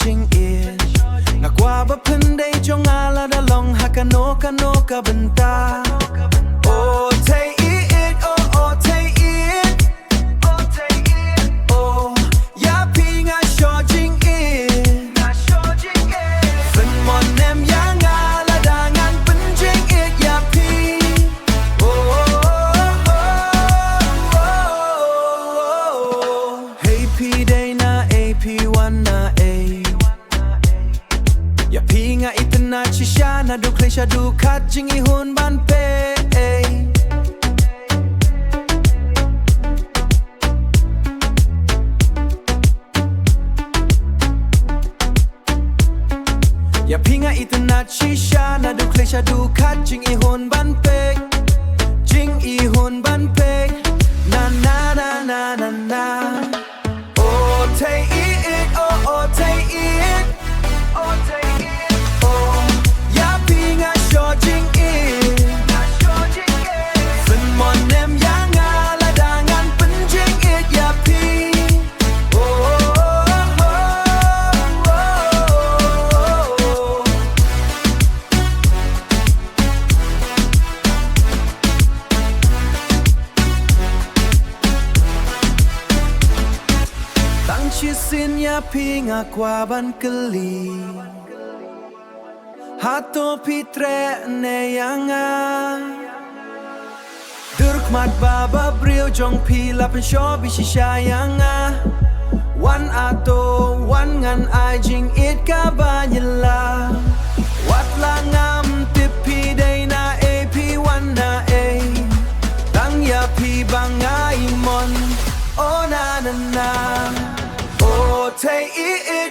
jing it ngakwa ba phundai chong ala da long hakano kano ka banta oh take it oh take it oh take it oh ya pinga sho jing it na sho jing it fen mon nem yang ala da ngan pen jing it ya pi hey p day na AP1 na a ya pinga itna chisha na du klesha du khat jing I hun ban pe ya pinga itna chisha na du klesha du khat jing I hun ban pe jing I hun ban pe na na na na na na oh take it oh take it oh take it oh ya pinga sho jing it na sho jing it fen mon nem yang ala da ngan pen jing it ya pi Chi sin ya pinga kwa ban kali hato pitre ne yanga durk mat baba brio jong pi la pen sho bi shisha yanga one ato one ngan ai jing it ka banyala wat la ngam tipi day na AP1 na a tang ya pi bangai mon oh na na na oh take it